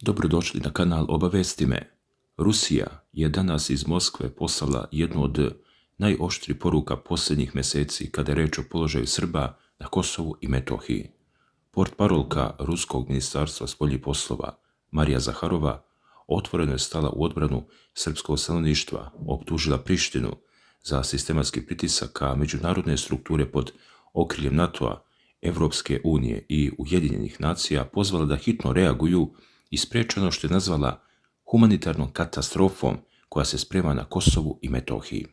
Dobrodošli na kanal Obavesti me. Rusija je danas iz Moskve poslala jednu od najoštrih poruka posljednjih mjeseci kada je reč o položaju Srba na Kosovu i Metohiji. Portparolka Ruskog ministarstva spoljnih poslova Marija Zaharova otvoreno je stala u odbranu srpskog stanovništva, optužila Prištinu za sistematski pritisak ka međunarodne strukture pod okriljem NATO-a, Evropske unije i Ujedinjenih nacija, pozvala da hitno reaguju i spriječe ono što je nazvala humanitarnom katastrofom koja se sprema na Kosovu i Metohiji.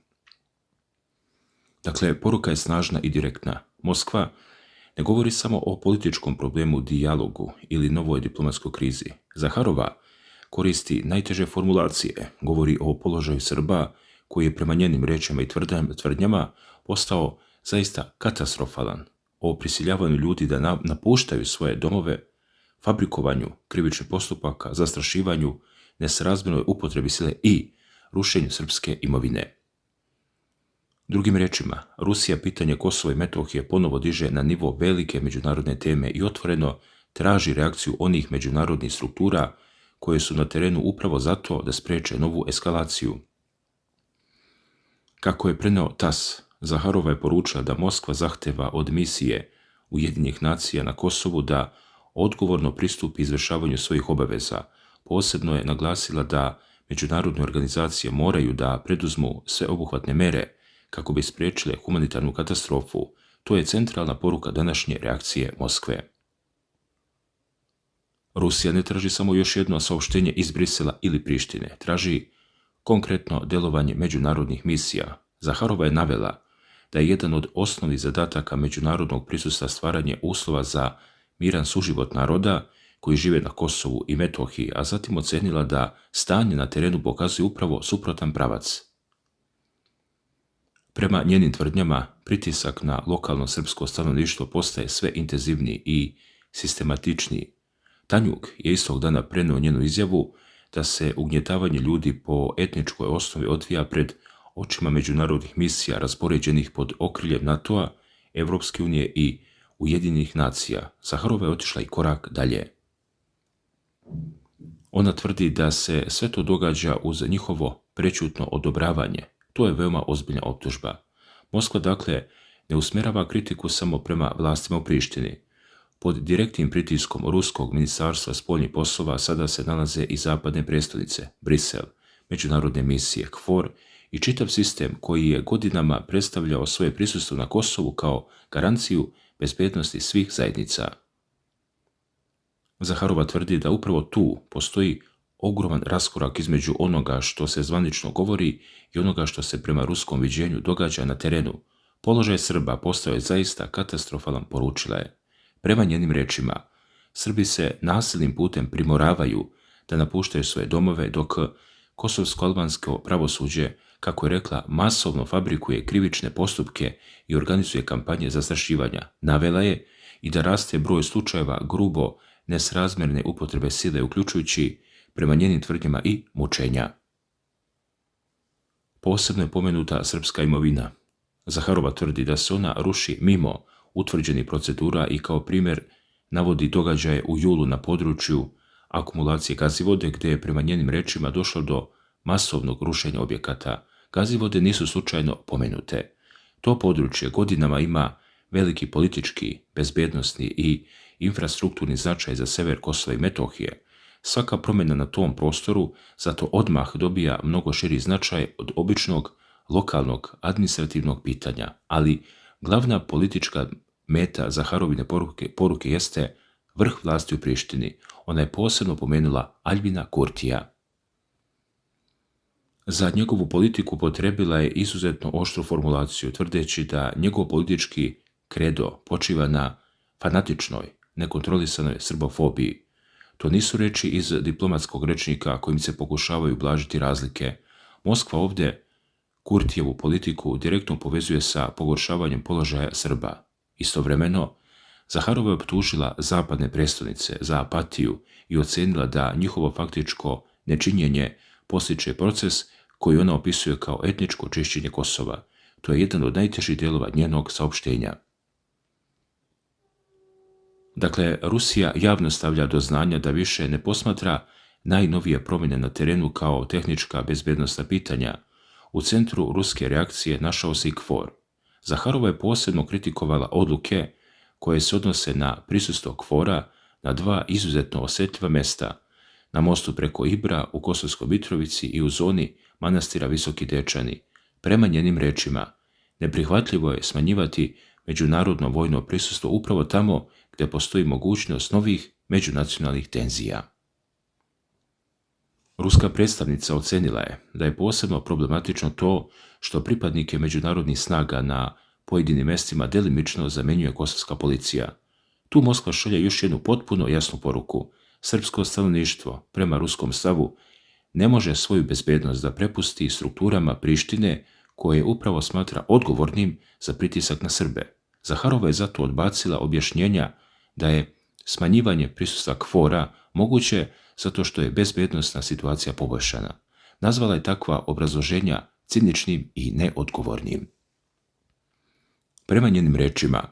Dakle, poruka je snažna i direktna. Moskva ne govori samo o političkom problemu, dijalogu ili novoj diplomatskoj krizi. Zaharova koristi najteže formulacije, govori o položaju Srba koji je prema njenim rečima i tvrdnjama postao zaista katastrofalan, o prisiljavanju ljudi da napuštaju svoje domove, fabrikovanju krivičnih postupaka, zastrašivanju, nesrazmjernoj upotrebi sile i rušenju srpske imovine. Drugim rečima, Rusija pitanje Kosova i Metohije ponovo diže na nivo velike međunarodne teme i otvoreno traži reakciju onih međunarodnih struktura koje su na terenu upravo zato da spriječe novu eskalaciju. Kako je preneo TASS, Zaharova je poručila da Moskva zahteva od misije Ujedinjenih nacija na Kosovu da odgovorno pristupi izvršavanju svojih obaveza. Posebno je naglasila da međunarodne organizacije moraju da preduzmu sveobuhvatne mere kako bi spriječile humanitarnu katastrofu. To je centralna poruka današnje reakcije Moskve. Rusija ne traži samo još jedno saopštenje iz Brisela ili Prištine, traži konkretno delovanje međunarodnih misija. Zaharova je navela da je jedan od osnovnih zadataka međunarodnog prisustva stvaranje uslova za miran suživot naroda koji žive na Kosovu i Metohiji, a zatim ocenila da stanje na terenu pokazuje upravo suprotan pravac. Prema njenim tvrdnjama, pritisak na lokalno srpsko stanovništvo postaje sve intenzivniji i sistematičniji. Tanjug je istog dana preneo njenu izjavu da se ugnjetavanje ljudi po etničkoj osnovi odvija pred očima međunarodnih misija raspoređenih pod okriljem NATO-a, Evropske unije i Ujedinjenih nacija. Zaharova je otišla i korak dalje. Ona tvrdi da se sve to događa uz njihovo prečutno odobravanje. To je veoma ozbiljna optužba. Moskva dakle ne usmjerava kritiku samo prema vlastima u Prištini. Pod direktnim pritiskom Ruskog ministarstva spoljnih poslova sada se nalaze i zapadne prijestolnice, Brisel, međunarodne misije, KFOR i čitav sistem koji je godinama predstavljao svoje prisustvo na Kosovu kao garanciju bezbednosti svih zajednica. Zaharova tvrdi da upravo tu postoji ogroman raskorak između onoga što se zvanično govori i onoga što se prema ruskom viđenju događa na terenu. Položaj Srba postao je zaista katastrofalan, poručila je. Prema njenim rečima, Srbi se nasilnim putem primoravaju da napuštaju svoje domove, dok kosovsko-albansko pravosuđe, kako je rekla, masovno fabrikuje krivične postupke i organizuje kampanje zastrašivanja. Navela je i da raste broj slučajeva grubo nesrazmjerne upotrebe sile, uključujući prema njenim tvrdnjama i mučenja. Posebno je pomenuta srpska imovina. Zaharova tvrdi da se ona ruši mimo utvrđenih procedura i kao primjer navodi događaje u julu na području akumulacije Gazivode, gdje je prema njenim rečima došlo do masovnog rušenja objekata. Gazivode nisu slučajno pomenute. To područje godinama ima veliki politički, bezbednosni i infrastrukturni značaj za sever Kosova i Metohije. Svaka promjena na tom prostoru zato odmah dobija mnogo širi značaj od običnog lokalnog administrativnog pitanja, ali glavna politička meta Zaharovine poruke jeste vrh vlasti u Prištini. Ona je posebno pomenula Aljbina Kurtija. Za njegovu politiku potrebila je izuzetno oštru formulaciju, tvrdeći da njegov politički kredo počiva na fanatičnoj, nekontrolisanoj srbofobiji. To nisu reči iz diplomatskog rečnika kojim se pokušavaju ublažiti razlike. Moskva ovdje Kurtijevu politiku direktno povezuje sa pogoršavanjem položaja Srba. Istovremeno, Zaharova je optužila zapadne prijestolnice za apatiju i ocenila da njihovo faktičko nečinjenje postiče proces koji ona opisuje kao etničko čišćenje Kosova. To je jedan od najtežih dijelova njenog saopštenja. Dakle, Rusija javno stavlja do znanja da više ne posmatra najnovije promjene na terenu kao tehnička bezbednosna pitanja. U centru ruske reakcije našao se i KFOR. Zaharova je posebno kritikovala odluke koje se odnose na prisustvo KFOR-a na dva izuzetno osjetljiva mjesta, na mostu preko Ibra u Kosovskoj Mitrovici i u zoni manastira Visoki Dečani. Prema njenim rečima, neprihvatljivo je smanjivati međunarodno vojno prisustvo upravo tamo gdje postoji mogućnost novih međunacionalnih tenzija. Ruska predstavnica ocenila je da je posebno problematično to što pripadnike međunarodnih snaga na pojedinim mjestima delimično zamjenjuje kosovska policija. Tu Moskva šalje još jednu potpuno jasnu poruku. Srpsko stanovništvo, prema ruskom stavu, ne može svoju bezbednost da prepusti strukturama Prištine koje upravo smatra odgovornim za pritisak na Srbe. Zaharova je zato odbacila objašnjenja da je smanjivanje prisustva KFOR-a moguće zato što je bezbednosna situacija poboljšana. Nazvala je takva obrazloženja ciničnim i neodgovornim. Prema njenim rečima,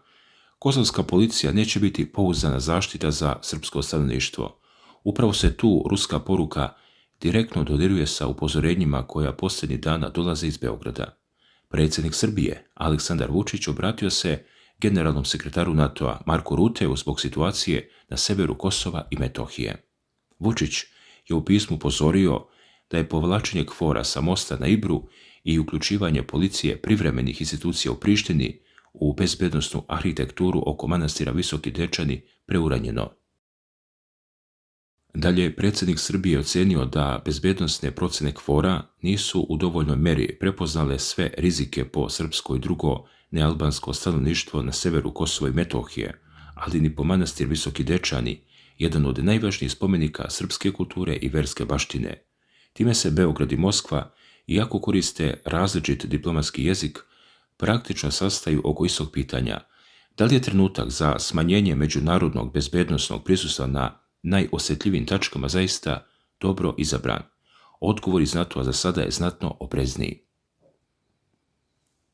kosovska policija neće biti pouzdana zaštita za srpsko stanovništvo. Upravo se tu ruska poruka direktno dodiruje sa upozorenjima koja posljednjih dana dolaze iz Beograda. Predsjednik Srbije, Aleksandar Vučić, obratio se generalnom sekretaru NATO-a Marku Ruteu zbog situacije na severu Kosova i Metohije. Vučić je u pismu upozorio da je povlačenje KFOR-a sa mosta na Ibru i uključivanje policije privremenih institucija u Prištini u bezbednosnu arhitekturu oko manastira Visoki Dečani preuranjeno. Dalje, predsjednik Srbije ocenio da bezbednosne procene KFOR-a nisu u dovoljnoj meri prepoznale sve rizike po srpsko i drugo nealbansko stanovništvo na severu Kosova i Metohije, ali ni po manastir Visoki Dečani, jedan od najvažnijih spomenika srpske kulture i verske baštine. Time se Beograd i Moskva, iako koriste različit diplomatski jezik, praktično sastaju oko istog pitanja. Da li je trenutak za smanjenje međunarodnog bezbednosnog prisustva na najosjetljivijim tačkama zaista dobro izabran? Odgovor iz NATO-a za sada je znatno oprezniji.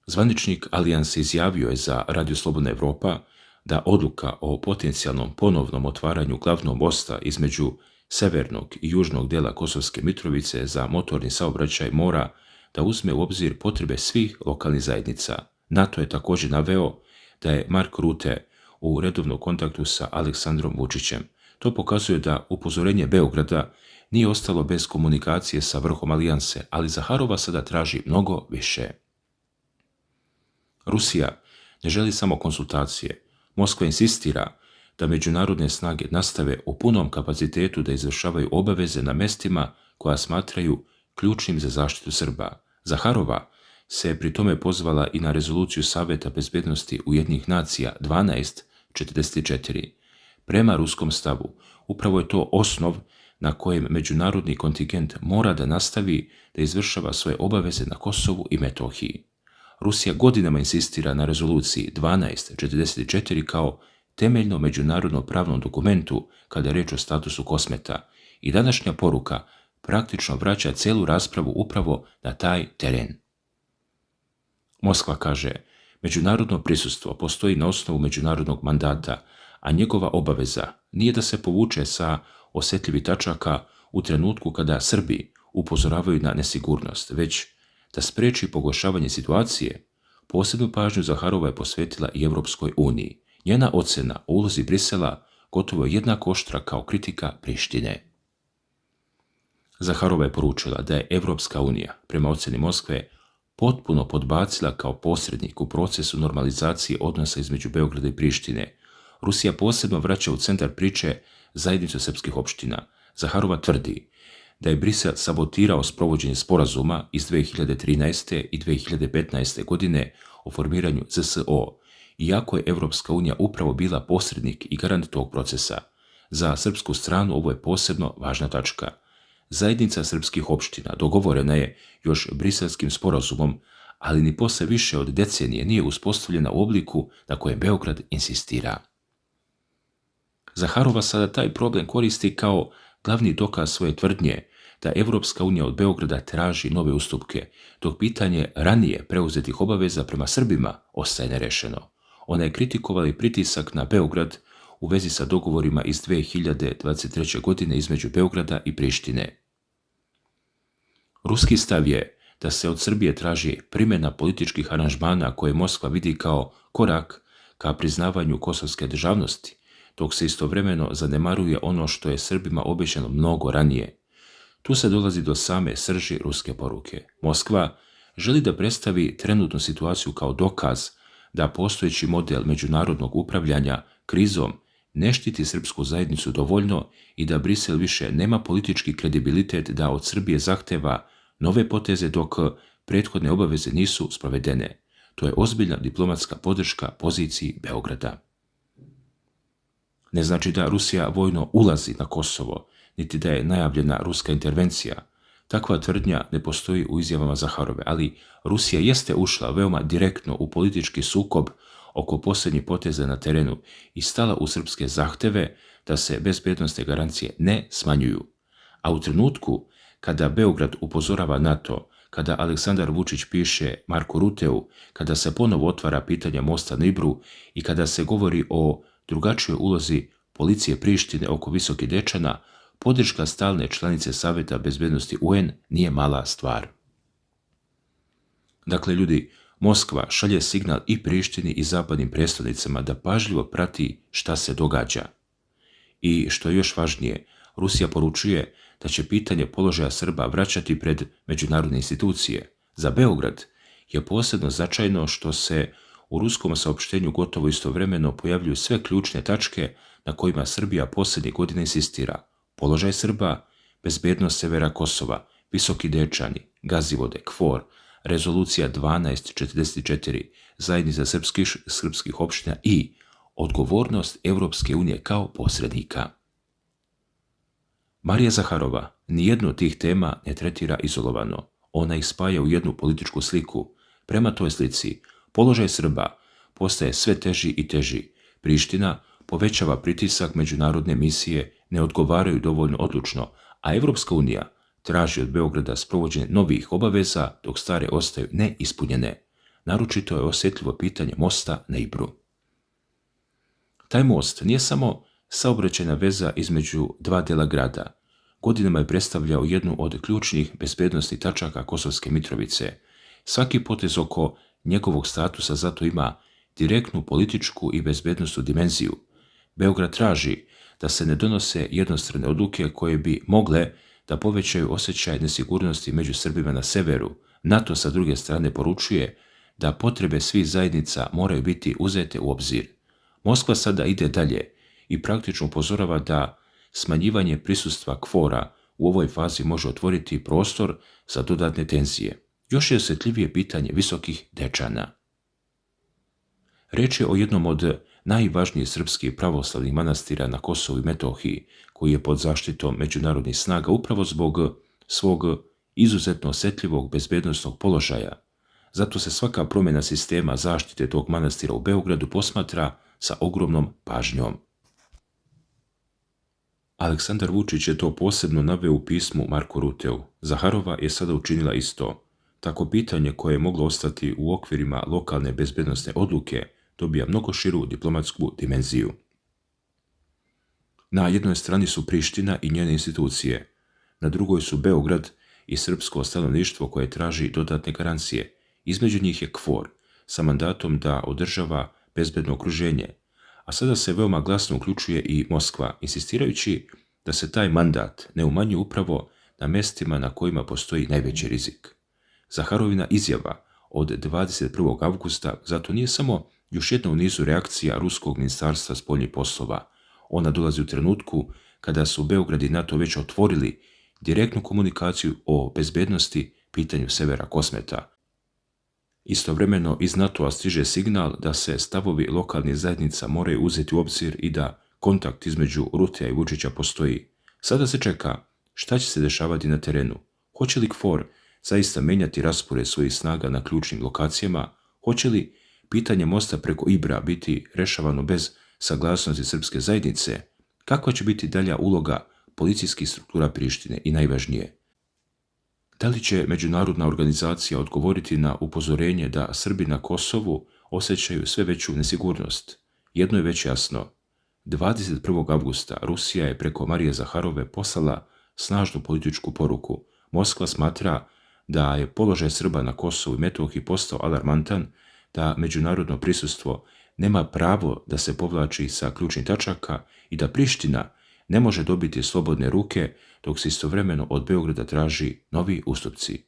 Zvaničnik Alijanse izjavio je za Radio Slobodna Evropa da odluka o potencijalnom ponovnom otvaranju glavnog mosta između severnog i južnog dela Kosovske Mitrovice za motorni saobraćaj mora da uzme u obzir potrebe svih lokalnih zajednica. NATO je također naveo da je Mark Rutte u redovnom kontaktu sa Aleksandrom Vučićem. To pokazuje da upozorenje Beograda nije ostalo bez komunikacije sa vrhom Alijanse, ali Zaharova sada traži mnogo više. Rusija ne želi samo konsultacije. Moskva insistira da međunarodne snage nastave u punom kapacitetu da izvršavaju obaveze na mestima koja smatraju ključnim za zaštitu Srba. Zaharova se pri tome pozvala i na rezoluciju Saveta bezbednosti Ujedinjenih nacija 1244. Prema ruskom stavu, upravo je to osnov na kojem međunarodni kontingent mora da nastavi da izvršava svoje obaveze na Kosovu i Metohiji. Rusija godinama insistira na rezoluciji 1244 kao temeljno međunarodno pravnom dokumentu kada je reč o statusu Kosmeta i današnja poruka praktično vraća celu raspravu upravo na taj teren. Moskva kaže, međunarodno prisustvo postoji na osnovu međunarodnog mandata, a njegova obaveza nije da se povuče sa osjetljivih tačaka u trenutku kada Srbi upozoravaju na nesigurnost, već da spreči pogoršavanje situacije. Posebnu pažnju Zaharova je posvetila i Evropskoj uniji. Njena ocena o ulozi Brisela gotovo je jednako oštra kao kritika Prištine. Zaharova je poručila da je Evropska unija, prema oceni Moskve, potpuno podbacila kao posrednik u procesu normalizacije odnosa između Beograda i Prištine. Rusija posebno vraća u centar priče zajednicu srpskih opština. Zaharova tvrdi da je Brisel sabotirao sprovođenje sporazuma iz 2013. i 2015. godine o formiranju ZSO, iako je Evropska unija upravo bila posrednik i garant tog procesa. Za srpsku stranu ovo je posebno važna tačka. Zajednica srpskih opština dogovorena je još Briselskim sporazumom, ali ni posle više od decenije nije uspostavljena u obliku na kojem Beograd insistira. Zaharova sada taj problem koristi kao glavni dokaz svoje tvrdnje da Evropska unija od Beograda traži nove ustupke, dok pitanje ranije preuzetih obaveza prema Srbima ostaje nerešeno. Ona je kritikovala i pritisak na Beograd u vezi sa dogovorima iz 2023. godine između Beograda i Prištine. Ruski stav je da se od Srbije traži primjena političkih aranžmana koje Moskva vidi kao korak ka priznavanju kosovske državnosti, dok se istovremeno zanemaruje ono što je Srbima obećano mnogo ranije. Tu se dolazi do same srži ruske poruke. Moskva želi da predstavi trenutnu situaciju kao dokaz da postojeći model međunarodnog upravljanja krizom ne štiti srpsku zajednicu dovoljno i da Brisel više nema politički kredibilitet da od Srbije zahteva nove poteze dok prethodne obaveze nisu sprovedene. To je ozbiljna diplomatska podrška poziciji Beograda. Ne znači da Rusija vojno ulazi na Kosovo, niti da je najavljena ruska intervencija. Takva tvrdnja ne postoji u izjavama Zaharove, ali Rusija jeste ušla veoma direktno u politički sukob oko posljednjih poteza na terenu i stala u srpske zahteve da se bezbednosne garancije ne smanjuju. A u trenutku kada Beograd upozorava na to, kada Aleksandar Vučić piše Marku Ruteu, kada se ponovo otvara pitanje mosta na Ibru i kada se govori o drugačijoj ulozi policije Prištine oko Visokih Dečana, podrška stalne članice Saveta bezbednosti UN nije mala stvar. Dakle, ljudi, Moskva šalje signal i Prištini i zapadnim prestonicama da pažljivo prati šta se događa. I što je još važnije, Rusija poručuje da će pitanje položaja Srba vraćati pred međunarodne institucije. Za Beograd je posebno značajno što se u ruskom saopštenju gotovo istovremeno pojavljuju sve ključne tačke na kojima Srbija posljednje godine insistira. Položaj Srba, bezbednost severa Kosova, Visoki Dečani, Gazivode, KFOR, rezolucija 1244, zajednica srpskih opština i odgovornost Evropske unije kao posrednika. Marija Zaharova nijednu od tih tema ne tretira izolovano. Ona ih spaja u jednu političku sliku. Prema toj slici, položaj Srba postaje sve teži i teži. Priština povećava pritisak, međunarodne misije ne odgovaraju dovoljno odlučno, a Evropska unija traži od Beograda sprovođenje novih obaveza dok stare ostaju neispunjene. Naročito je osjetljivo pitanje mosta na Ibru. Taj most nije samo saobraćajna veza između dva dela grada. Godinama je predstavljao jednu od ključnih bezbednosnih tačaka Kosovske Mitrovice. Svaki potez oko njegovog statusa zato ima direktnu političku i bezbednosnu dimenziju. Beograd traži da se ne donose jednostrane odluke koje bi mogle da povećaju osjećaj nesigurnosti među Srbima na severu. NATO sa druge strane poručuje da potrebe svih zajednica moraju biti uzete u obzir. Moskva sada ide dalje i praktično upozorava da smanjivanje prisustva KFOR-a u ovoj fazi može otvoriti prostor za dodatne tenzije. Još je osjetljivije pitanje Visokih Dečana. Reč je o jednom od najvažnijih srpskih pravoslavnih manastira na Kosovu i Metohiji, koji je pod zaštitom međunarodnih snaga upravo zbog svog izuzetno osjetljivog bezbednosnog položaja. Zato se svaka promjena sistema zaštite tog manastira u Beogradu posmatra sa ogromnom pažnjom. Aleksandar Vučić je to posebno naveo u pismu Marku Ruteu. Zaharova je sada učinila isto. Tako pitanje koje je moglo ostati u okvirima lokalne bezbednosne odluke dobija mnogo širu diplomatsku dimenziju. Na jednoj strani su Priština i njene institucije, na drugoj su Beograd i srpsko stanovništvo koje traži dodatne garancije. Između njih je KFOR sa mandatom da održava bezbedno okruženje, a sada se veoma glasno uključuje i Moskva, insistirajući da se taj mandat ne umanjuje upravo na mestima na kojima postoji najveći rizik. Zaharovina izjava od 21. avgusta zato nije samo još jedna u nizu reakcija Ruskog ministarstva spoljnih poslova. Ona dolazi u trenutku kada su Beograd i NATO već otvorili direktnu komunikaciju o bezbednosti pitanju severa Kosmeta. Istovremeno iz NATO-a stiže signal da se stavovi lokalnih zajednica moraju uzeti u obzir i da kontakt između Ruteja i Vučića postoji. Sada se čeka šta će se dešavati na terenu. Hoće li KFOR zaista menjati raspored svojih snaga na ključnim lokacijama? Hoće li pitanje mosta preko Ibra biti rešavano bez saglasnosti srpske zajednice? Kakva će biti dalja uloga policijskih struktura Prištine i najvažnije? Da li će međunarodna organizacija odgovoriti na upozorenje da Srbi na Kosovu osjećaju sve veću nesigurnost? Jedno je već jasno. 21. avgusta Rusija je preko Marije Zaharove poslala snažnu političku poruku. Moskva smatra da je položaj Srba na Kosovu i Metohiji postao alarmantan, da međunarodno prisustvo nema pravo da se povlači sa ključnih tačaka i da Priština ne može dobiti slobodne ruke dok se istovremeno od Beograda traži novi ustupci.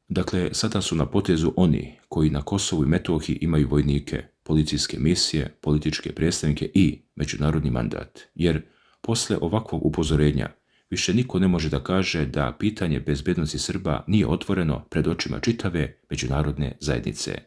Dakle, sada su na potezu oni koji na Kosovu i Metohiji imaju vojnike, policijske misije, političke predstavnike i međunarodni mandat, jer posle ovakvog upozorenja više niko ne može da kaže da pitanje bezbednosti Srba nije otvoreno pred očima čitave međunarodne zajednice.